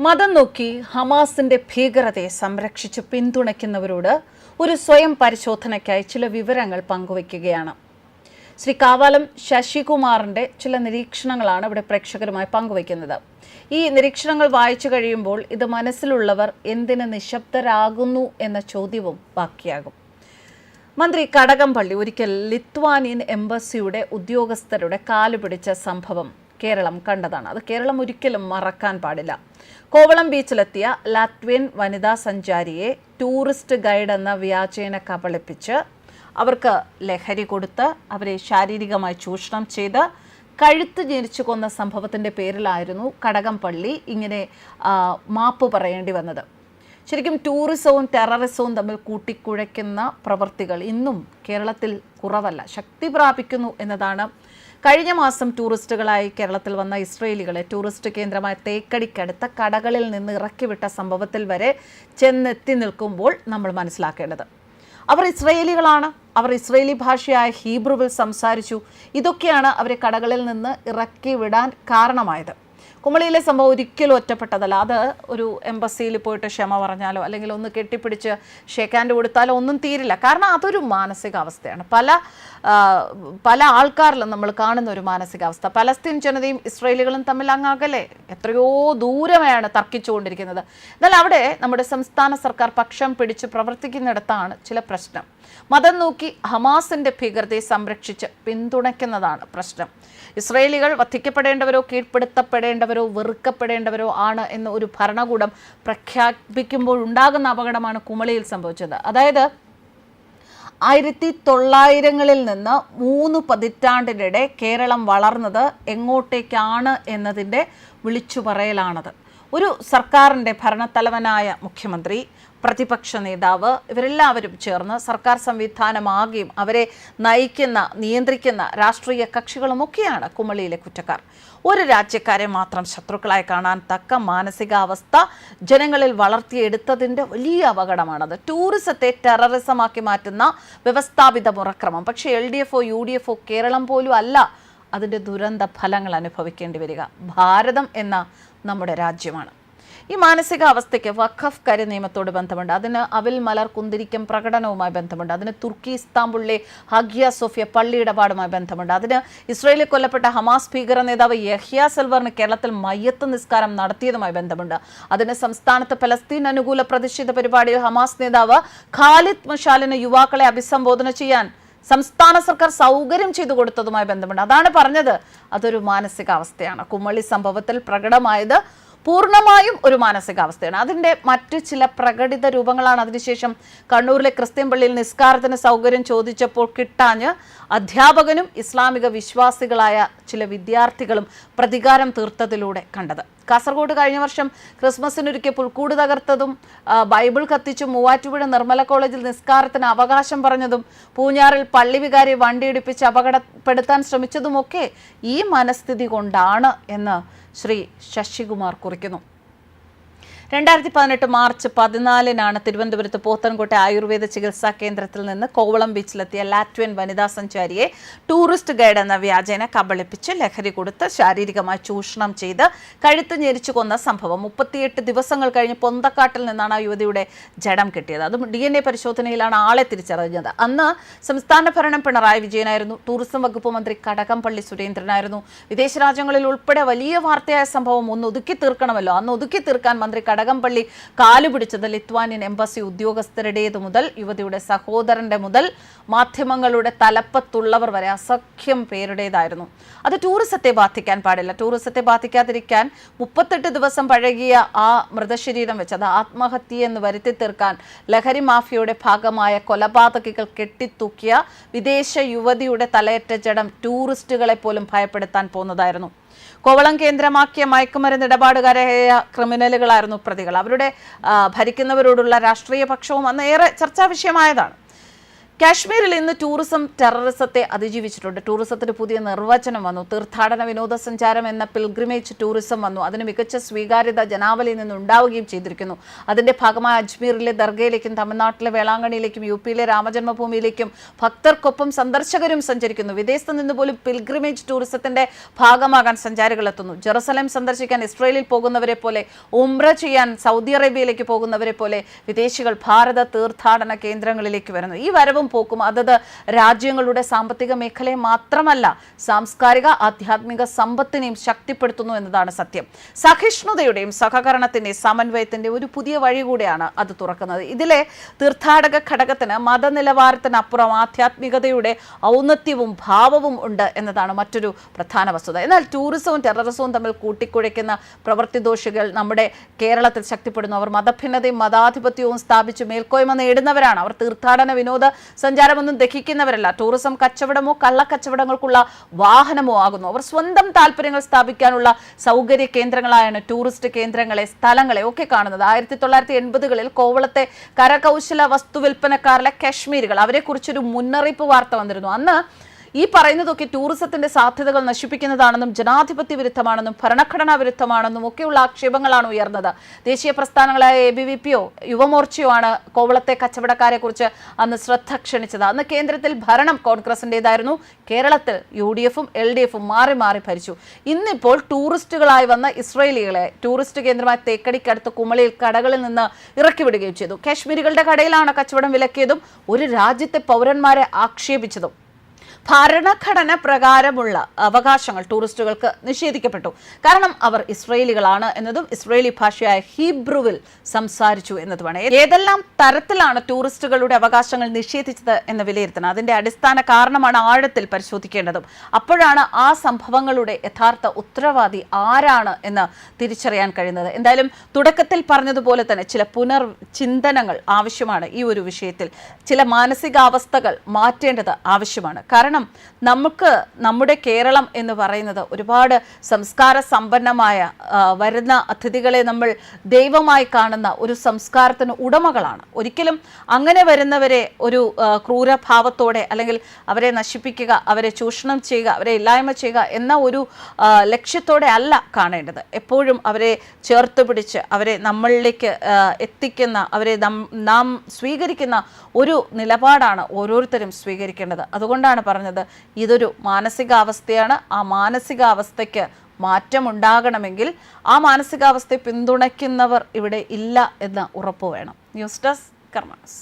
മതം നോക്കി ഹമാസിന്റെ ഭീകരതയെ സംരക്ഷിച്ച് പിന്തുണയ്ക്കുന്നവരോട് ഒരു സ്വയം പരിശോധനയ്ക്കായി ചില വിവരങ്ങൾ പങ്കുവയ്ക്കുകയാണ്. ശ്രീ കാവാലം ശശികുമാറിന്റെ ചില നിരീക്ഷണങ്ങളാണ് ഇവിടെ പ്രേക്ഷകരുമായി പങ്കുവയ്ക്കുന്നത്. ഈ നിരീക്ഷണങ്ങൾ വായിച്ചു കഴിയുമ്പോൾ ഇത് മനസ്സിലുള്ളവർ എന്തിന് നിശബ്ദരാകുന്നു എന്ന ചോദ്യവും ബാക്കിയാകും. മന്ത്രി കടകംപള്ളി ഒരിക്കൽ ലിത്വാനിയൻ എംബസിയുടെ ഉദ്യോഗസ്ഥരുടെ കാലുപിടിച്ച സംഭവം കേരളം കണ്ടതാണ്. അത് കേരളം ഒരിക്കലും മറക്കാൻ പാടില്ല. കോവളം ബീച്ചിലെത്തിയ ലാറ്റ്വിയൻ വനിതാ സഞ്ചാരിയെ ടൂറിസ്റ്റ് ഗൈഡ് എന്ന വ്യാജേന കബളിപ്പിച്ച് അവർക്ക് ലഹരി കൊടുത്ത് അവരെ ശാരീരികമായി ചൂഷണം ചെയ്ത് കഴുത്ത് ഞെരിച്ചു കൊന്ന സംഭവത്തിൻ്റെ പേരിലായിരുന്നു കടകംപള്ളി ഇങ്ങനെ മാപ്പ് പറയേണ്ടി വന്നത്. ശരിക്കും ടൂറിസവും ടെററിസവും തമ്മിൽ കൂട്ടിക്കുഴയ്ക്കുന്ന പ്രവൃത്തികൾ ഇന്നും കേരളത്തിൽ കുറവല്ല, ശക്തി പ്രാപിക്കുന്നു എന്നതാണ്. കഴിഞ്ഞ മാസം ടൂറിസ്റ്റുകളായി കേരളത്തിൽ വന്ന ഇസ്രയേലികളെ ടൂറിസ്റ്റ് കേന്ദ്രമായ തേക്കടിക്കടുത്ത കടകളിൽ നിന്ന് ഇറക്കിവിട്ട സംഭവത്തിൽ വരെ ചെന്നെത്തി നിൽക്കുമ്പോൾ നമ്മൾ മനസ്സിലാക്കേണ്ടത്, അവർ ഇസ്രയേലികളാണ്, അവർ ഇസ്രയേലി ഭാഷയായ ഹീബ്രുവിൽ സംസാരിച്ചു. ഇതൊക്കെയാണ് അവരെ കടകളിൽ നിന്ന് ഇറക്കി വിടാൻ കാരണമായത്. കുമളിയിലെ സംഭവം ഒരിക്കലും ഒറ്റപ്പെട്ടതല്ല. അത് ഒരു എംബസിയിൽ പോയിട്ട് ക്ഷമ പറഞ്ഞാലോ അല്ലെങ്കിൽ ഒന്ന് കെട്ടിപ്പിടിച്ച് ഷേക്ക് ഹാൻഡ് കൊടുത്താലോ ഒന്നും തീരില്ല. കാരണം അതൊരു മാനസികാവസ്ഥയാണ്. പല ആൾക്കാരിലും നമ്മൾ കാണുന്ന ഒരു മാനസികാവസ്ഥ. പലസ്തീൻ ജനതയും ഇസ്രയേലികളും തമ്മിൽ അങ്ങകലെ എത്രയോ ദൂരമാണ് തർക്കിച്ചുകൊണ്ടിരിക്കുന്നത്. എന്നാൽ അവിടെ നമ്മുടെ സംസ്ഥാന സർക്കാർ പക്ഷം പിടിച്ച് പ്രവർത്തിക്കുന്നിടത്താണ് ചില പ്രശ്നം. മതം നോക്കി ഹമാസിന്റെ ഭീകരതയെ സംരക്ഷിച്ച് പിന്തുണയ്ക്കുന്നതാണ് പ്രശ്നം. ഇസ്രയേലികൾ വധിക്കപ്പെടേണ്ടവരോ കീഴ്പ്പെടുത്തപ്പെടേണ്ടവരോ വെറുക്കപ്പെടേണ്ടവരോ ആണ് എന്ന് ഒരു ഭരണകൂടം പ്രഖ്യാപിക്കുമ്പോൾ ഉണ്ടാകുന്ന അപകടമാണ് കുമളിയിൽ സംഭവിച്ചത്. അതായത് 1900കളിൽ നിന്ന് 3 പതിറ്റാണ്ടിനിടെ കേരളം വളർന്നത് എങ്ങോട്ടേക്കാണ് എന്നതിൻ്റെ വിളിച്ചു പറയലാണത്. ഒരു സർക്കാരിൻ്റെ ഭരണത്തലവനായ മുഖ്യമന്ത്രി, പ്രതിപക്ഷ നേതാവ് ഇവരെല്ലാവരും ചേർന്ന് സർക്കാർ സംവിധാനമാകുകയും അവരെ നയിക്കുന്ന നിയന്ത്രിക്കുന്ന രാഷ്ട്രീയ കക്ഷികളുമൊക്കെയാണ് കുമളിയിലെ കുറ്റക്കാർ. ഒരു രാജ്യക്കാരെ മാത്രം ശത്രുക്കളായി കാണാൻ തക്ക മാനസികാവസ്ഥ ജനങ്ങളിൽ വളർത്തിയെടുത്തതിൻ്റെ വലിയ അപകടമാണത്. ടൂറിസത്തെ ടെററിസമാക്കി മാറ്റുന്ന വ്യവസ്ഥാപിത മുറക്രമം. പക്ഷേ LDFO UDFO കേരളം പോലും അല്ല അതിൻ്റെ ദുരന്ത ഫലങ്ങൾ അനുഭവിക്കേണ്ടി വരിക. ഭാരതം എന്ന നമ്മുടെ രാജ്യമാണ്. ഈ മാനസികാവസ്ഥയ്ക്ക് വഖഫ് കര നിയമത്തോട് ബന്ധമുണ്ട്. അതിന് അവിൽ മലർ കുന്തിരിക്കം പ്രകടനവുമായി ബന്ധമുണ്ട്. അതിന് തുർക്കി ഇസ്താംബുളിലെ ഹഗിയ സോഫിയ പള്ളി ഇടപാടുമായി ബന്ധമുണ്ട്. അതിന് ഇസ്രയേലിൽ കൊല്ലപ്പെട്ട ഹമാസ് ഭീകര നേതാവ് യഹ്യ സിൽവറിന് കേരളത്തിൽ മയ്യത്ത് നിസ്കാരം നടത്തിയതുമായി ബന്ധമുണ്ട്. അതിന് സംസ്ഥാനത്ത് പലസ്തീൻ അനുകൂല പ്രതിഷേധ പരിപാടിയിൽ ഹമാസ് നേതാവ് ഖാലിദ് മഷാലിന് യുവാക്കളെ അഭിസംബോധന ചെയ്യാൻ സംസ്ഥാന സർക്കാർ സൗകര്യം ചെയ്തു കൊടുത്തതുമായി ബന്ധമുണ്ട്. അതാണ് പറഞ്ഞത്, അതൊരു മാനസികാവസ്ഥയാണ്. കുമളി സംഭവത്തിൽ പ്രകടമായത് പൂർണ്ണമായും ഒരു മാനസികാവസ്ഥയാണ്. അതിൻ്റെ മറ്റു ചില പ്രകടിത രൂപങ്ങളാണ് അതിനുശേഷം കണ്ണൂരിലെ ക്രിസ്ത്യൻ പള്ളിയിൽ നിസ്കാരത്തിന് സൗകര്യം ചോദിച്ചപ്പോൾ കിട്ടാഞ്ഞ് അധ്യാപകനും ഇസ്ലാമിക വിശ്വാസികളായ ചില വിദ്യാർത്ഥികളും പ്രതികാരം തീർത്തതിലൂടെ കണ്ടത്. കാസർഗോഡ് കഴിഞ്ഞ വർഷം ക്രിസ്മസിനൊരുക്കിയ പുൽക്കൂട് തകർത്തതും ബൈബിൾ കത്തിച്ചും മൂവാറ്റുപുഴ നിർമ്മല കോളേജിൽ നിസ്കാരത്തിന് അവകാശം പറഞ്ഞതും പൂഞ്ഞാറിൽ പള്ളി വികാരിയെ വണ്ടിയിടിപ്പിച്ച് അപകടപ്പെടുത്താൻ ശ്രമിച്ചതുമൊക്കെ ഈ മനസ്ഥിതി കൊണ്ടാണ് എന്ന് ശ്രീ ശശികുമാർ കുറിക്കുന്നു. 2018 മാർച്ച് 14 തിരുവനന്തപുരത്ത് പോത്തൻകോട്ടെ ആയുർവേദ ചികിത്സാ കേന്ദ്രത്തിൽ നിന്ന് കോവളം ബീച്ചിലെത്തിയ ലാറ്റ്വിയൻ വനിതാ സഞ്ചാരിയെ ടൂറിസ്റ്റ് ഗൈഡ് എന്ന വ്യാജേന കബളിപ്പിച്ച് ലഹരി കൊടുത്ത് ശാരീരികമായി ചൂഷണം ചെയ്ത് കഴുത്ത് ഞെരിച്ചു കൊന്ന സംഭവം. 38 ദിവസങ്ങൾ കഴിഞ്ഞ് പൊന്തക്കാട്ടിൽ നിന്നാണ് ആ യുവതിയുടെ ജഡം കിട്ടിയത്. അതും DNA പരിശോധനയിലാണ് ആളെ തിരിച്ചറിഞ്ഞത്. അന്ന് സംസ്ഥാന ഭരണം പിണറായി വിജയനായിരുന്നു. ടൂറിസം വകുപ്പ് മന്ത്രി കടകംപള്ളി സുരേന്ദ്രനായിരുന്നു. വിദേശ രാജ്യങ്ങളിൽ ഉൾപ്പെടെ വലിയ വാർത്തയായ സംഭവം ഒന്ന് ഒതുക്കി തീർക്കണമല്ലോ. അന്ന് ഒതുക്കി തീർക്കാൻ മന്ത്രി കടകംപള്ളി കാലുപിടിച്ചത് ലിത്വാനിയൻ എംബസി ഉദ്യോഗസ്ഥരുടേത് മുതൽ യുവതിയുടെ സഹോദരന്റെ മുതൽ മാധ്യമങ്ങളുടെ തലപ്പത്തുള്ളവർ വരെ അസഖ്യം പേരുടേതായിരുന്നു. അത് ടൂറിസത്തെ ബാധിക്കാൻ പാടില്ല. ടൂറിസത്തെ ബാധിക്കാതിരിക്കാൻ 38 ദിവസം പഴകിയ ആ മൃതശരീരം വെച്ചത് ആത്മഹത്യയെന്ന് വരുത്തി തീർക്കാൻ ലഹരി മാഫിയയുടെ ഭാഗമായ കൊലപാതകികൾ കെട്ടിത്തൂക്കിയ വിദേശ യുവതിയുടെ തലയറ്റ ജഡം ടൂറിസ്റ്റുകളെ പോലും ഭയപ്പെടുത്താൻ പോന്നതായിരുന്നു. കോവളം കേന്ദ്രമാക്കിയ മയക്കുമരുന്ന് ഇടപാടുകാരായ ക്രിമിനലുകളായിരുന്നു പ്രതികൾ. അവരുടെ ഭരിക്കുന്നവരോടുള്ള രാഷ്ട്രീയ പക്ഷവും അന്ന് ഏറെ ചർച്ചാ വിഷയമായതാണ്. കാശ്മീരിൽ ഇന്ന് ടൂറിസം ടെററിസത്തെ അതിജീവിച്ചിട്ടുണ്ട്. ടൂറിസത്തിന് പുതിയ നിർവചനം വന്നു. തീർത്ഥാടന വിനോദസഞ്ചാരം എന്ന പിൽഗ്രിമേജ് ടൂറിസം വന്നു. അതിന് മികച്ച സ്വീകാര്യത ജനാവലിയിൽ നിന്ന് ഉണ്ടാവുകയും ചെയ്തിരിക്കുന്നു. അതിന്റെ ഭാഗമായി അജ്മീറിലെ ദർഗയിലേക്കും തമിഴ്നാട്ടിലെ വേളാങ്കണ്ണിയിലേക്കും യു.പിയിലെ രാമജന്മഭൂമിയിലേക്കും ഭക്തർക്കൊപ്പം സന്ദർശകരും സഞ്ചരിക്കുന്നു. വിദേശത്ത് നിന്ന് പോലും പിൽഗ്രിമേജ് ടൂറിസത്തിന്റെ ഭാഗമാകാൻ സഞ്ചാരികൾ എത്തുന്നു. ജെറുസലേം സന്ദർശിക്കാൻ ഇസ്രയേലിൽ പോകുന്നവരെ പോലെ, ഉംറ ചെയ്യാൻ സൗദി അറേബ്യയിലേക്ക് പോകുന്നവരെ പോലെ വിദേശികൾ ഭാരത തീർത്ഥാടന കേന്ദ്രങ്ങളിലേക്ക് വരുന്നു. ഈ വരവും പോക്കും അതത് രാജ്യങ്ങളുടെ സാമ്പത്തിക മേഖലയെ മാത്രമല്ല സാംസ്കാരിക ആധ്യാത്മിക സമ്പത്തിനെയും ശക്തിപ്പെടുത്തുന്നു എന്നതാണ് സത്യം. സഹിഷ്ണുതയുടെയും സഹകരണത്തിന്റെയും സമന്വയത്തിന്റെ ഒരു പുതിയ വഴി കൂടെയാണ് അത് തുറക്കുന്നത്. ഇതിലെ തീർത്ഥാടക ഘടകത്തിന് മതനിലവാരത്തിനപ്പുറം ആധ്യാത്മികതയുടെ ഔന്നത്യവും ഭാവവും ഉണ്ട് എന്നതാണ് മറ്റൊരു പ്രധാന വസ്തുത. എന്നാൽ ടൂറിസവും ടെററിസവും തമ്മിൽ കൂട്ടിക്കുഴയ്ക്കുന്ന പ്രവൃത്തിദോഷികൾ നമ്മുടെ കേരളത്തിൽ ശക്തിപ്പെടുന്നു. അവർ മതഭിന്നതയും മതാധിപത്യവും സ്ഥാപിച്ച് മേൽക്കോയ്മ നേടുന്നവരാണ്. അവർ തീർത്ഥാടന വിനോദ സഞ്ചാരമൊന്നും ദഹിക്കുന്നവരല്ല. ടൂറിസം കച്ചവടമോ കള്ളക്കച്ചവടങ്ങൾക്കുള്ള വാഹനമോ ആകുന്നു. അവർ സ്വന്തം താല്പര്യങ്ങൾ സ്ഥാപിക്കാനുള്ള സൗകര്യ കേന്ദ്രങ്ങളായാണ് ടൂറിസ്റ്റ് കേന്ദ്രങ്ങളെ, സ്ഥലങ്ങളെ ഒക്കെ കാണുന്നത്. 1980കളിൽ കോവളത്തെ കരകൗശല വസ്തുവിൽപ്പനക്കാരിലെ കാശ്മീരികൾ, അവരെക്കുറിച്ചൊരു മുന്നറിയിപ്പ് വാർത്ത വന്നിരുന്നു. അന്ന് ഈ പറയുന്നതൊക്കെ ടൂറിസത്തിന്റെ സാധ്യതകൾ നശിപ്പിക്കുന്നതാണെന്നും ജനാധിപത്യ വിരുദ്ധമാണെന്നും ഭരണഘടനാ വിരുദ്ധമാണെന്നും ഒക്കെയുള്ള ആക്ഷേപങ്ങളാണ് ഉയർന്നത്. ദേശീയ പ്രസ്ഥാനങ്ങളായ ABVP-യോ യുവമോർച്ചയോ ആണ് കോവളത്തെ കച്ചവടക്കാരെ കുറിച്ച് അന്ന് ശ്രദ്ധ ക്ഷണിച്ചത്. അന്ന് കേന്ദ്രത്തിൽ ഭരണം കോൺഗ്രസിൻ്റെതായിരുന്നു. കേരളത്തിൽ UDF-ഉം LDF-ഉം മാറി മാറി ഭരിച്ചു. ഇന്നിപ്പോൾ ടൂറിസ്റ്റുകളായി വന്ന ഇസ്രയേലികളെ ടൂറിസ്റ്റ് കേന്ദ്രമായ തേക്കടിക്കടുത്ത് കുമളിയിൽ കടകളിൽ നിന്ന് ഇറക്കിവിടുകയും ചെയ്തു. കാശ്മീരികളുടെ കടയിലാണ് കച്ചവടം വിലക്കിയതും ഒരു രാജ്യത്തെ പൗരന്മാരെ ആക്ഷേപിച്ചതും. ഭരണഘടന പ്രകാരമുള്ള അവകാശങ്ങൾ ടൂറിസ്റ്റുകൾക്ക് നിഷേധിക്കപ്പെട്ടു. കാരണം അവർ ഇസ്രയേലികളാണ് എന്നതും ഇസ്രയേലി ഭാഷയായ ഹീബ്രുവിൽ സംസാരിച്ചു എന്നതുമാണ്. ഏതെല്ലാം തരത്തിലാണ് ടൂറിസ്റ്റുകളുടെ അവകാശങ്ങൾ നിഷേധിച്ചത് എന്ന് വിലയിരുത്തണം. അതിന്റെ അടിസ്ഥാന കാരണമാണ് ആഴത്തിൽ പരിശോധിക്കേണ്ടതും. അപ്പോഴാണ് ആ സംഭവങ്ങളുടെ യഥാർത്ഥ ഉത്തരവാദി ആരാണ് എന്ന് തിരിച്ചറിയാൻ കഴിയുന്നത്. എന്തായാലും തുടക്കത്തിൽ പറഞ്ഞതുപോലെ തന്നെ ചില പുനർചിന്തനങ്ങൾ ആവശ്യമാണ് ഈ ഒരു വിഷയത്തിൽ. ചില മാനസികാവസ്ഥകൾ മാറ്റേണ്ടത് ആവശ്യമാണ്. കാരണം നമുക്ക് നമ്മുടെ കേരളം എന്ന് പറയുന്നത് ഒരുപാട് സംസ്കാര സമ്പന്നമായ, വരുന്ന അതിഥികളെ നമ്മൾ ദൈവമായി കാണുന്ന ഒരു സംസ്കാരത്തിന് ഉടമകളാണ്. ഒരിക്കലും അങ്ങനെ വരുന്നവരെ ഒരു ക്രൂരഭാവത്തോടെ അല്ലെങ്കിൽ അവരെ നശിപ്പിക്കുക, അവരെ ചൂഷണം ചെയ്യുക, അവരെ ഇല്ലായ്മ ചെയ്യുക എന്ന ഒരു ലക്ഷ്യത്തോടെ അല്ല കാണേണ്ടത്. എപ്പോഴും അവരെ ചേർത്ത് പിടിച്ച് അവരെ നമ്മളിലേക്ക് എത്തിക്കുന്ന, അവരെ നാം സ്വീകരിക്കുന്ന ഒരു നിലപാടാണ് ഓരോരുത്തരും സ്വീകരിക്കേണ്ടത്. അതുകൊണ്ടാണ് പറഞ്ഞത് ഇതൊരു മാനസികാവസ്ഥയാണ്. ആ മാനസികാവസ്ഥയ്ക്ക് മാറ്റമുണ്ടാകണമെങ്കിൽ ആ മാനസികാവസ്ഥയെ പിന്തുണയ്ക്കുന്നവർ ഇവിടെ ഇല്ല എന്ന ഉറപ്പ് വേണം. ന്യൂസ് ഡെസ്ക് കർമ്മ ന്യൂസ്.